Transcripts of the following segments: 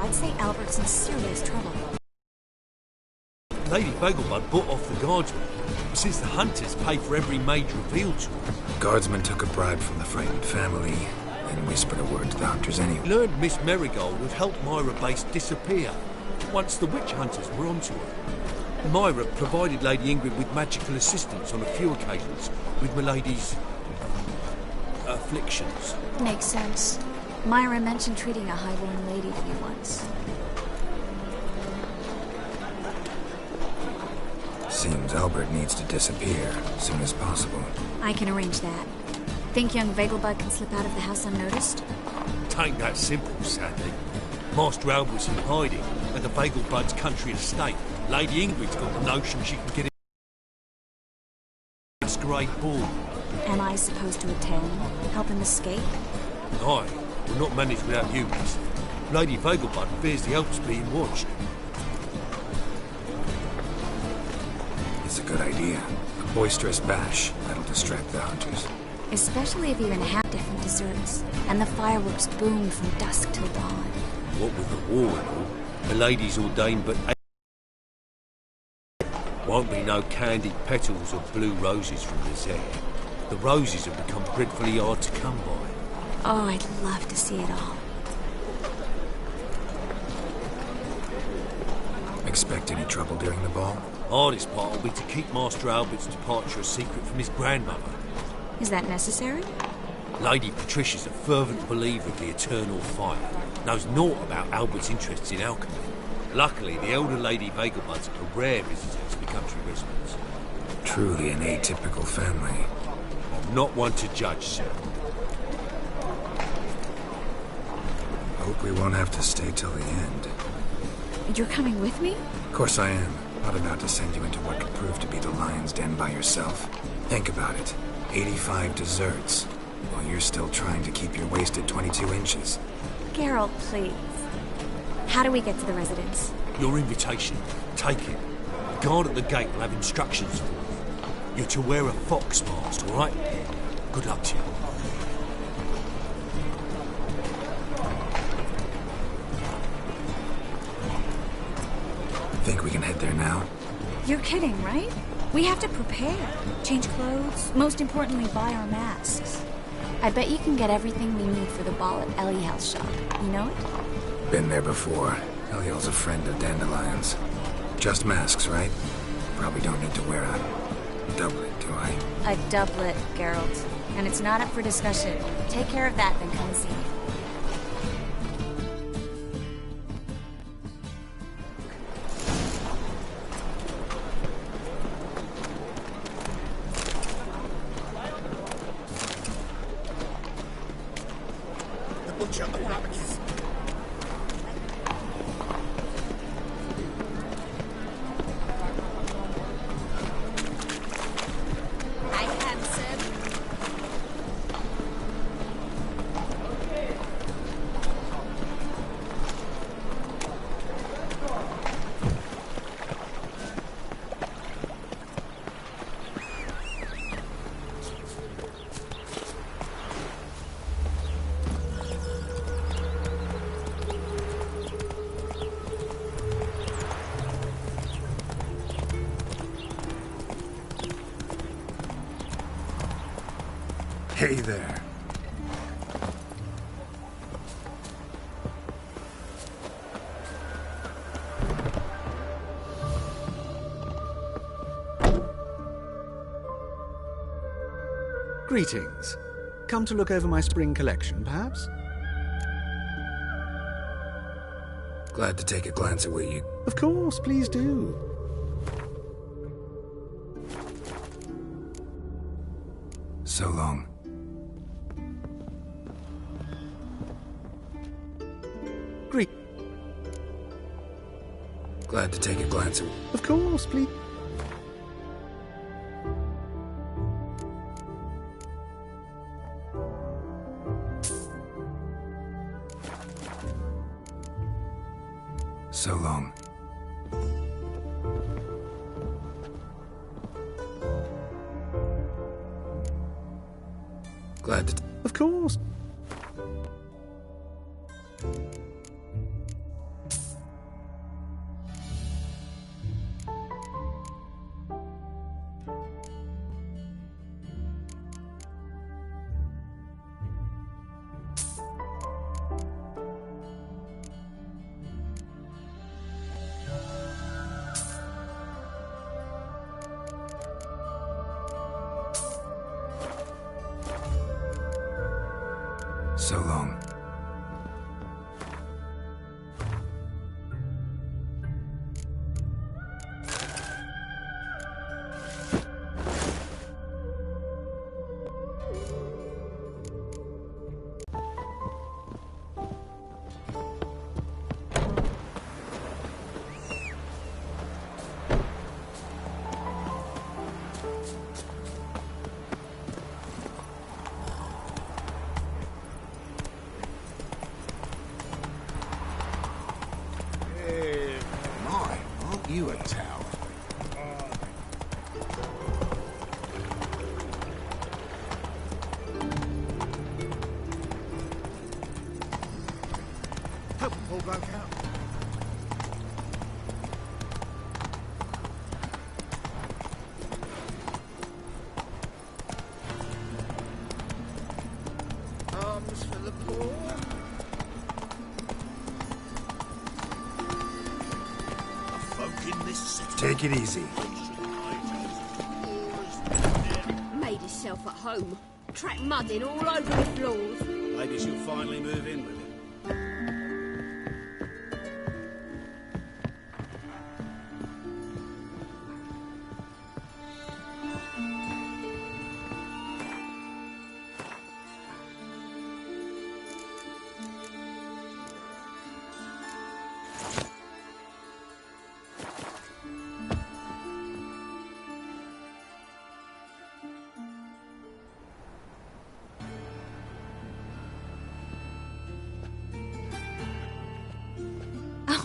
I'd say Albert's in serious trouble. Lady Vegelbud bought off the guardsman, since the hunters pay for every maid revealed to them. Guardsman took a bribe from the frightened family and whispered a word to the hunters anyway. Learned Miss Marigold had helped Myra Base disappear once the witch hunters were onto her. Myra provided Lady Ingrid with magical assistance on a few occasions with Milady's afflictions. Makes sense. Myra mentioned treating a highborn lady to you once. Seems Albert needs to disappear as soon as possible. I can arrange that. Think young Vegelbud can slip out of the house unnoticed? Tain't that simple, sadly. Master Albert's in hiding at the Vegelbud's country estate. Lady Ingrid's got the notion she can get in masquerade ball. Am I supposed to attend? Help him escape? Aye, will not manage without you, miss. Lady Vegelbud fears the help's being watched. It's a good idea. A boisterous bash that'll distract the hunters. Especially if you inhabit different desserts, and the fireworks boom from dusk till dawn. What with the war and all, the lady's ordained but won't be no candied petals or blue roses from this air. The roses have become dreadfully hard to come by. Oh, I'd love to see it all. Expect any trouble during the ball? Hardest part will be to keep Master Albert's departure a secret from his grandmother. Is that necessary? Lady Patricia's a fervent believer of the eternal fire. Knows naught about Albert's interests in alchemy. Luckily, the elder Lady Vegelbud's a rare visitor to the country residence. Truly an atypical family. I'm not one to judge, sir. Hope we won't have to stay till the end. You're coming with me? Of course I am. Not about to send you into what could prove to be the lion's den by yourself. Think about it. 85 desserts, while you're still trying to keep your waist at 22 inches. Geralt, please. How do we get to the residence? Your invitation. Take it. The guard at the gate will have instructions for you. You're to wear a fox mask, all right? Good luck to you. Think we can head there now? You're kidding, right? We have to prepare. Change clothes. Most importantly, buy our masks. I bet you can get everything we need for the ball at Eliel's shop. You know it? Been there before. Eliel's a friend of Dandelion's. Just masks, right? Probably don't need to wear a doublet, do I? A doublet, Geralt. And it's not up for discussion. Take care of that, then come and see me. Hey there. Greetings. Come to look over my spring collection, perhaps? Glad to take a glance at what you... Of course, please do. So long. Glad to take a glance at... Of course, please. So long. Glad to... Of course. So long. You a towel. Help them all broke out. Arms for the poor. Take it easy. Made himself at home. Track mud in all over the floors. Maybe she'll finally move in with him.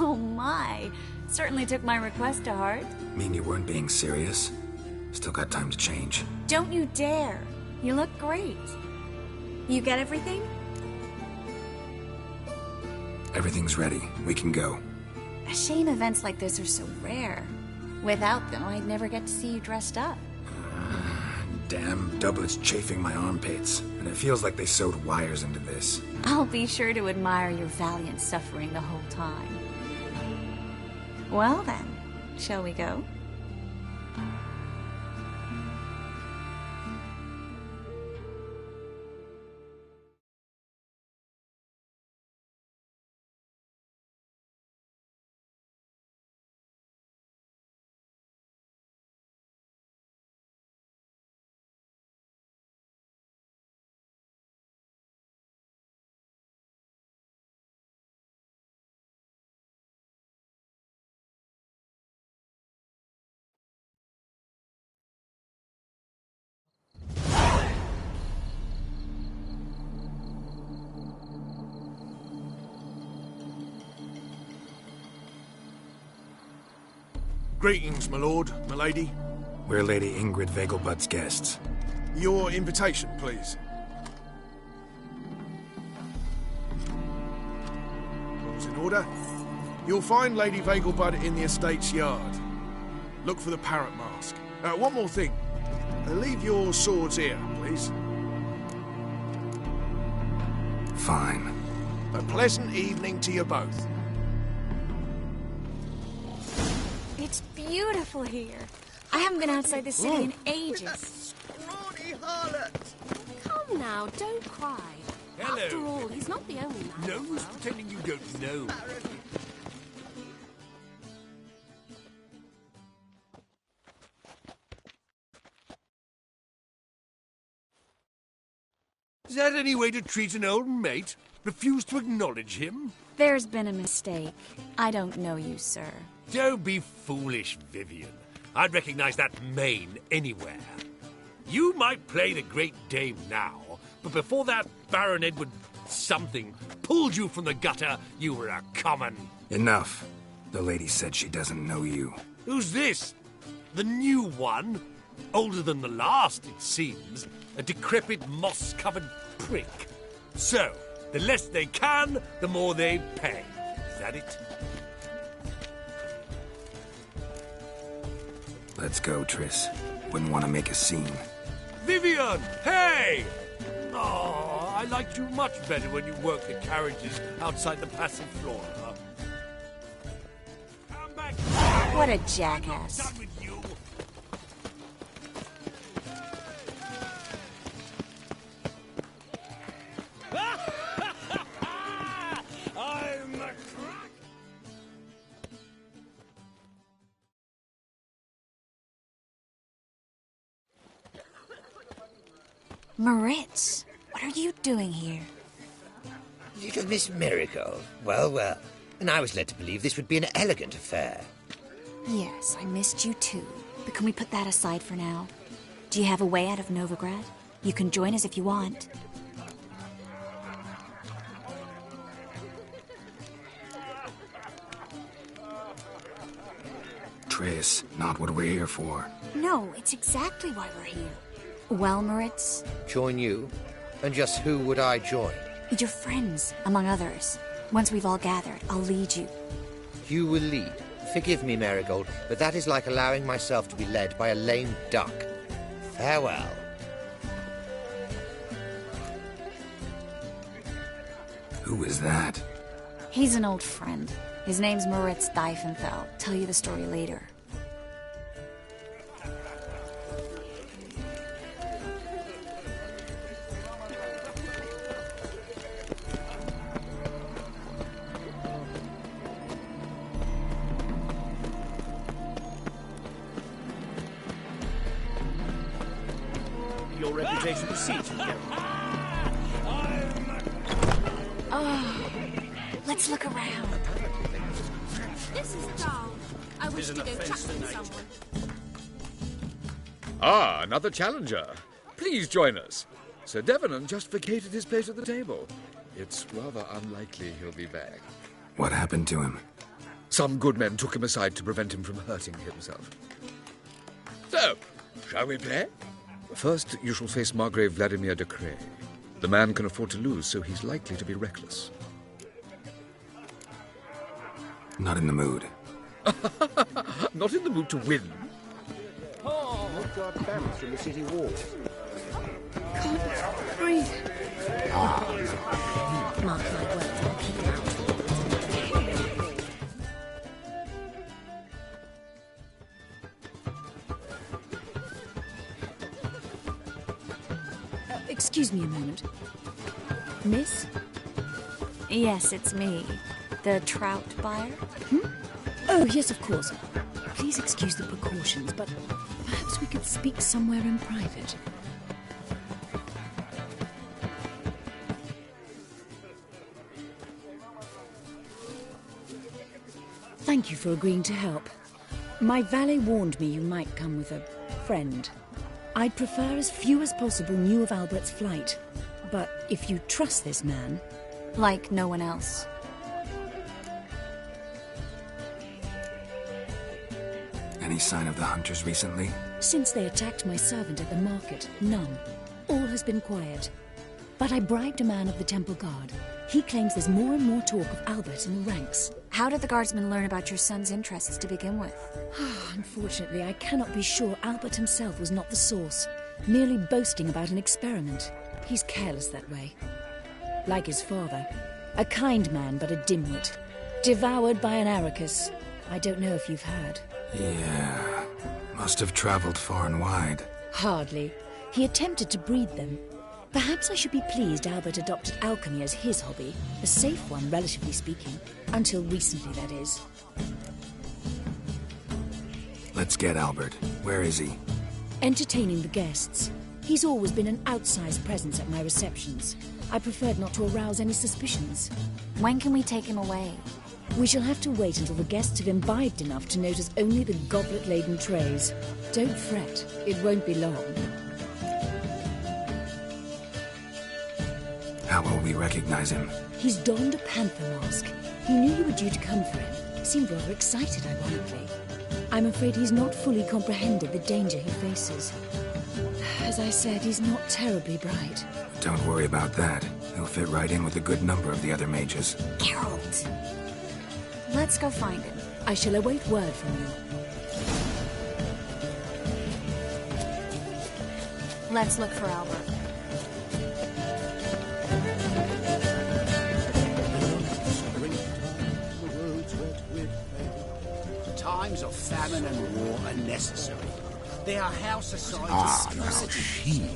Oh my. Certainly took my request to heart. Mean you weren't being serious? Still got time to change. Don't you dare. You look great. You get everything? Everything's ready. We can go. A shame events like this are so rare. Without them, I'd never get to see you dressed up. Damn doublets chafing my armpits. And it feels like they sewed wires into this. I'll be sure to admire your valiant suffering the whole time. Well then, shall we go? Greetings, my lord, my lady. We're Lady Ingrid Vegelbud's guests. Your invitation, please. All's in order. You'll find Lady Vegelbud in the estate's yard. Look for the parrot mask. One more thing. Leave your swords here, please. Fine. A pleasant evening to you both. It's beautiful here. I haven't been outside the city in ages. Scrawny harlot! Come now, don't cry. Hello. After all, he's not the only man. No in the use world. pretending you don't know. Is that any way to treat an old mate? Refuse to acknowledge him? There's been a mistake. I don't know you, sir. Don't be foolish, Vivian. I'd recognize that mane anywhere. You might play the Great Dame now, but before that Baron Edward something pulled you from the gutter, you were a common... Enough. The lady said she doesn't know you. Who's this? The new one? Older than the last, it seems. A decrepit, moss-covered prick. So, the less they can, the more they pay. Is that it? Let's go, Triss. Wouldn't want to make a scene. Vivian! Hey! Oh, I liked you much better when you worked the carriages outside the passive floor. Come back! What a I'm not jackass. done with you. Moritz, what are you doing here? Little Miss Miracle. Well, well. And I was led to believe this would be an elegant affair. Yes, I missed you too. But can we put that aside for now? Do you have a way out of Novigrad? You can join us if you want. Triss, not what we're here for. No, it's exactly why we're here. Well, Moritz? Join you? And just who would I join? Your friends, among others. Once we've all gathered, I'll lead you. You will lead. Forgive me, Marigold, but that is like allowing myself to be led by a lame duck. Farewell. Who is that? He's an old friend. His name's Moritz Diefenfeld. Tell you the story later. Your reputation precedes you, Geralt. Oh, let's look around. This is dull. I wish Is to an go offence to chuckling nature. someone. Ah, another challenger. Please join us. Sir Devenant just vacated his place at the table. It's rather unlikely he'll be back. What happened to him? Some good men took him aside to prevent him from hurting himself. So, shall we play? First, you shall face Margrave Vladimir de Cray. The man can afford to lose, so he's likely to be reckless. Not in the mood. Not in the mood to win. What guard barracks from the city walls? Can't breathe. Mark my words, I'll keep him out. Excuse me a moment. Miss? Yes, it's me. The trout buyer? Oh, yes, of course. Please excuse the precautions, but perhaps we could speak somewhere in private. Thank you for agreeing to help. My valet warned me you might come with a friend. I'd prefer as few as possible knew of Albert's flight. But if you trust this man... Like no one else. Any sign of the hunters recently? Since they attacked my servant at the market, none. All has been quiet. But I bribed a man of the Temple Guard. He claims there's more and more talk of Albert in the ranks. How did the guardsmen learn about your son's interests to begin with? Unfortunately, I cannot be sure Albert himself was not the source, merely boasting about an experiment. He's careless that way. Like his father. A kind man, but a dimwit. Devoured by an Arrakis. I don't know if you've heard. Yeah. Must have traveled far and wide. Hardly. He attempted to breed them. Perhaps I should be pleased Albert adopted alchemy as his hobby. A safe one, relatively speaking. Until recently, that is. Let's get Albert. Where is he? Entertaining the guests. He's always been an outsized presence at my receptions. I preferred not to arouse any suspicions. When can we take him away? We shall have to wait until the guests have imbibed enough to notice only the goblet-laden trays. Don't fret, it won't be long. How will we recognize him? He's donned a panther mask. He knew you were due to come for him. Seemed rather excited, ironically. I'm afraid he's not fully comprehended the danger he faces. As I said, he's not terribly bright. Don't worry about that. He'll fit right in with a good number of the other mages. Geralt! Let's go find him. I shall await word from you. Let's look for Albert. Times of famine and war are necessary. They are how society scarcity. She.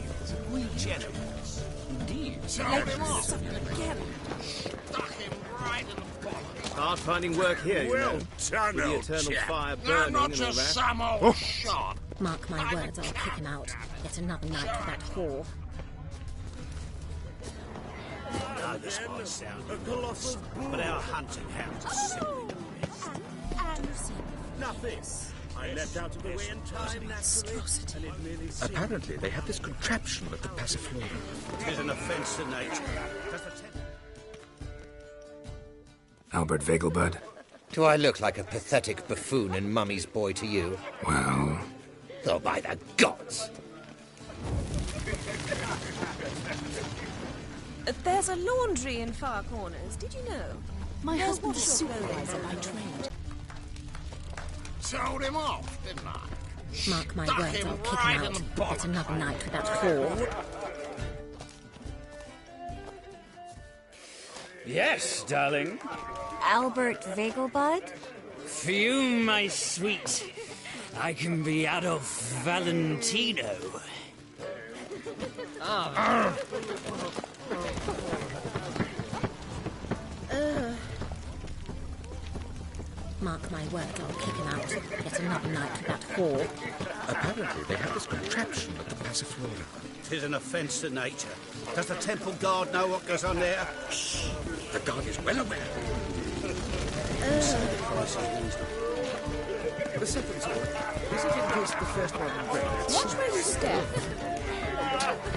We generals. Indeed. Let him off. Get him. Stuck him right in the bottom. Hard finding work here, you know. done, With the old eternal chap. fire burning not and all just that. some old shot. Mark my words, I'll kick him out. Yet another night for that whore. this might sound colossal, but our hunting hounds are simply the best. Nothing. I left out of the way in time, naturally, and it merely seemed... Apparently, they have this contraption at the Passiflora. It is an offence to nature. Albert Vegelbud? Do I look like a pathetic buffoon and Mummy's boy to you? Well... Oh, by the gods! There's a laundry in Far Corners, did you know? My husband's a supervisor by trade. Sold him off, didn't I? Mark my Stuck words, him I'll kick right him in out. the bottom. It's another night with that whore. Yes, darling. Albert Vegelbud? For you, my sweet, I can be Adolf Valentino. Mark my words, I'll kick him out. It's another night with that whore. Apparently, they have this contraption at the Passiflora. It is an offence to nature. Does the temple guard know what goes on there? Shh! The guard is well aware. The second sword. Is it in case the first one breaks? Watch where you step.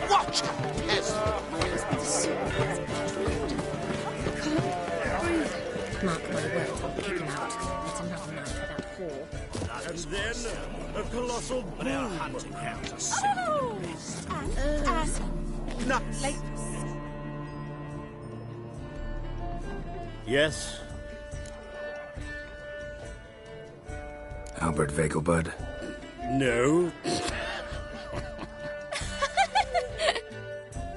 Watch! Yes. Mark my words, I'll kick him out. It's another night with that whore. And then a colossal boom. But our hunting hounds are simply the best. Nuts. Yes? Albert Vegelbud? No.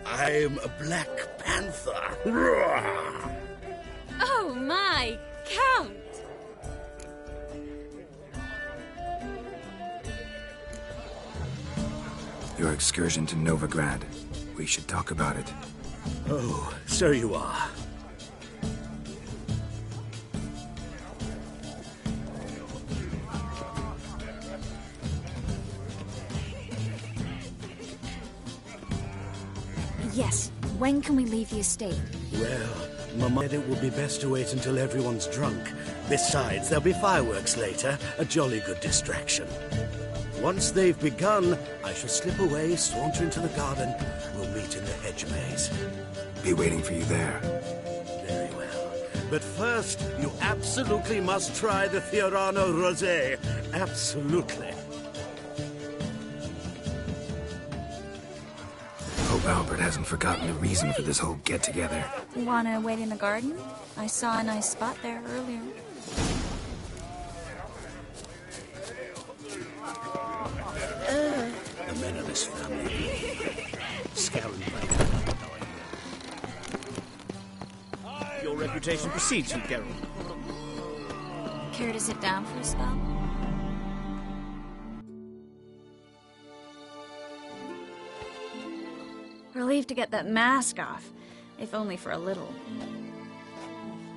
I'm a Black Panther. Oh my, Count! Your excursion to Novigrad. We should talk about it. Oh, so you are. Yes, when can we leave the estate? Well, Mama said it would be best to wait until everyone's drunk. Besides, there'll be fireworks later, a jolly good distraction. Once they've begun, I shall slip away, saunter into the garden. We'll meet in the hedge maze. Be waiting for you there. Very well. But first, you absolutely must try the Fiorano Rosé. Absolutely. Hope Albert hasn't forgotten the reason for this whole get-together. Wanna wait in the garden? I saw a nice spot there earlier. The men of this family. Scouring back. Your reputation precedes you, Geralt. Care to sit down for a spell? Relieved to get that mask off, if only for a little.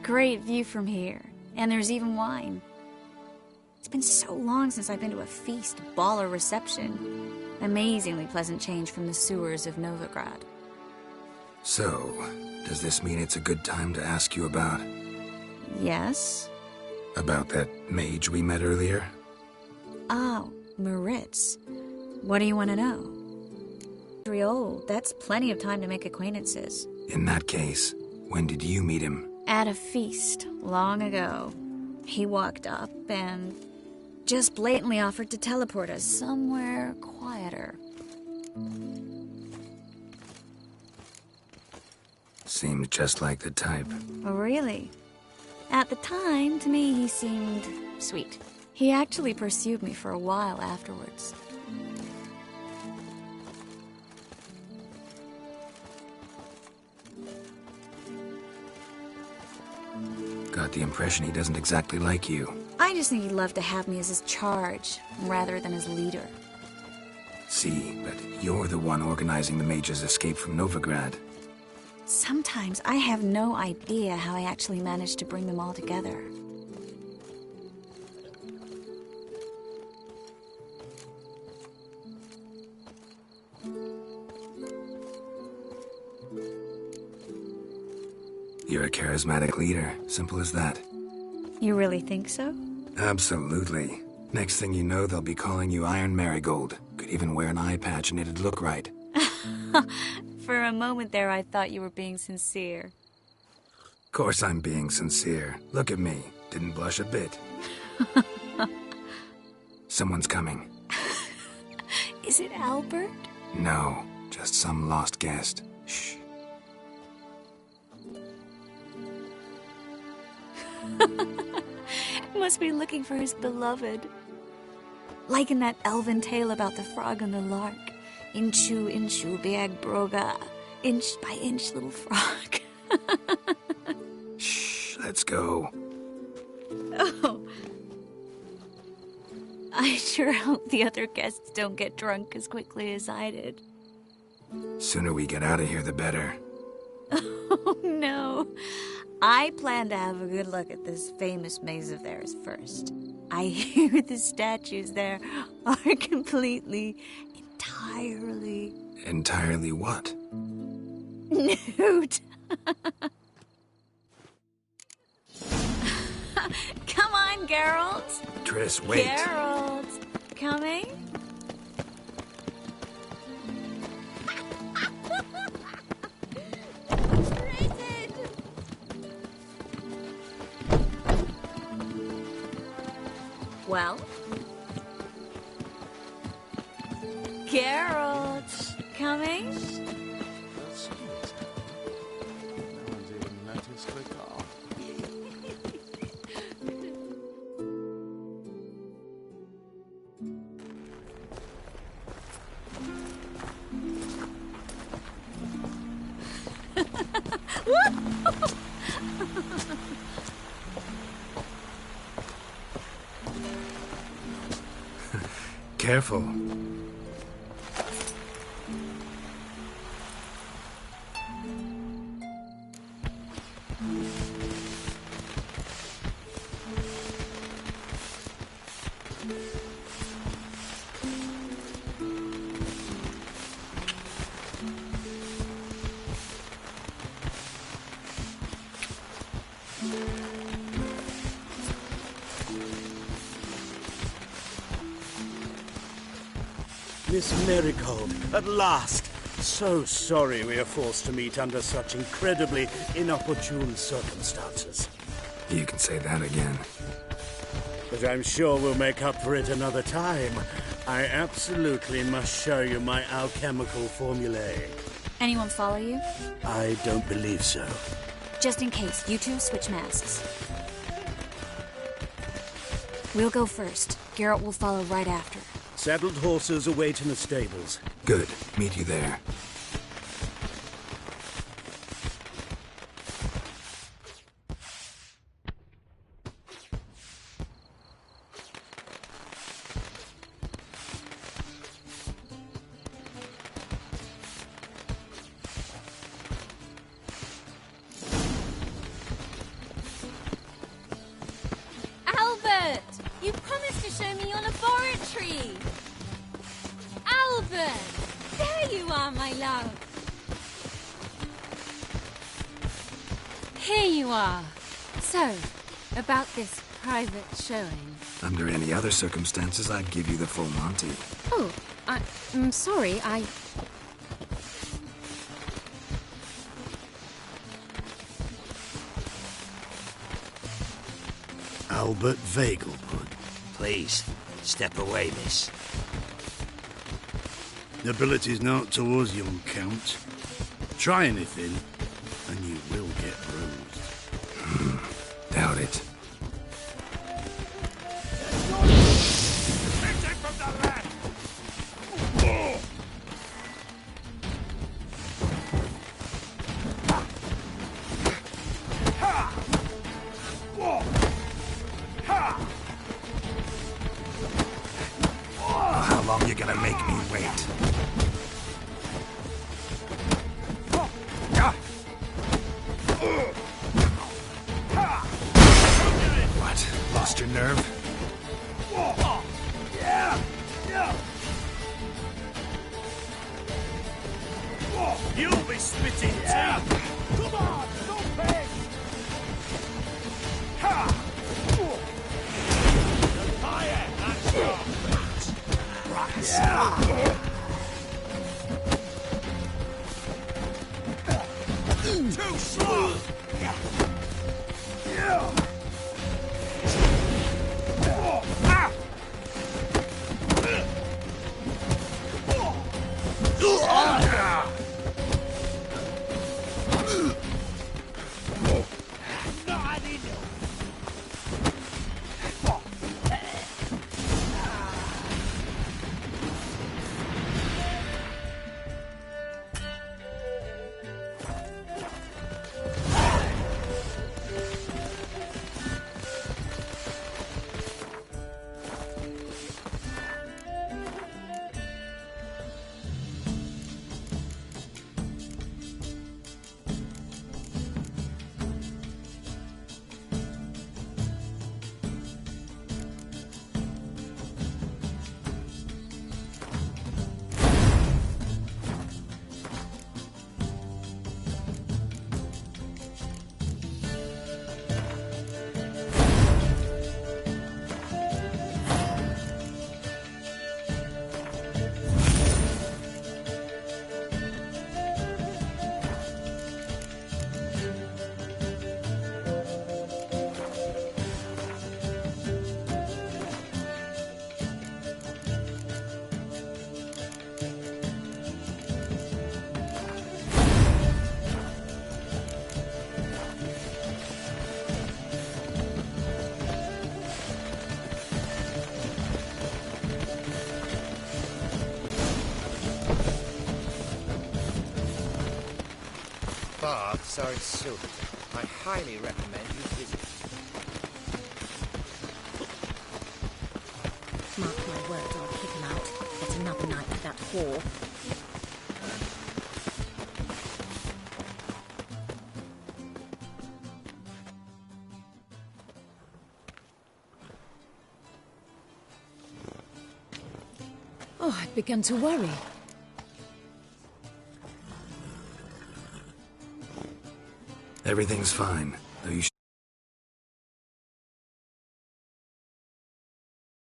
Great view from here, and there's even wine. It's been so long since I've been to a feast, ball, or reception. Amazingly pleasant change from the sewers of Novigrad. So, does this mean it's a good time to ask you about... Yes? About that mage we met earlier? Oh, Maritz. What do you want to know? 3 old, that's plenty of time to make acquaintances. In that case, when did you meet him? At a feast, long ago. He walked up and just blatantly offered to teleport us somewhere quieter. Seemed just like the type. Oh, really? At the time, to me, he seemed sweet. He actually pursued me for a while afterwards. Got the impression he doesn't exactly like you. I just think he'd love to have me as his charge, rather than his leader. See, but you're the one organizing the mage's escape from Novigrad. Sometimes I have no idea how I actually managed to bring them all together. You're a charismatic leader. Simple as that. You really think so? Absolutely. Next thing you know, they'll be calling you Iron Marigold. Could even wear an eye patch and it'd look right. For a moment there, I thought you were being sincere. Of course I'm being sincere. Look at me. Didn't blush a bit. Someone's coming. Is it Albert? No, just some lost guest. Shh. Must be looking for his beloved. Like in that elven tale about the frog and the lark. Inchu, inchu, biag broga. Inch by inch, little frog. Shh, let's go. Oh. I sure hope the other guests don't get drunk as quickly as I did. Sooner we get out of here, the better. Oh, no. I plan to have a good look at this famous maze of theirs first. I hear the statues there are entirely... Entirely what? Nude. Come on, Geralt. Triss, wait. Geralt, coming? Well? Geralt, coming? Careful. Miss Marigold, at last! So sorry we are forced to meet under such incredibly inopportune circumstances. You can say that again. But I'm sure we'll make up for it another time. I absolutely must show you my alchemical formulae. Anyone follow you? I don't believe so. Just in case, you two switch masks. We'll go first. Geralt will follow right after. Saddled horses await in the stables. Good. Meet you there. Albert! You promised to show me your laboratory! Albert! There you are, my love! Here you are. So, about this private showing. Under any other circumstances, I'd give you the full Monty. Oh, I'm sorry, Albert Vegelbud. Please, step away, miss. Nobility's not towards young Count. Try anything, and you will get bruised. Doubt it. How long you gonna make me wait? What? Lost your nerve? You'll be spitting teeth! Come on, don't beg! guests are in Silverton. I highly recommend you visit. Mark my words, I'll kick him out. Get another night with that whore. Oh, I'd begun to worry. Everything's fine.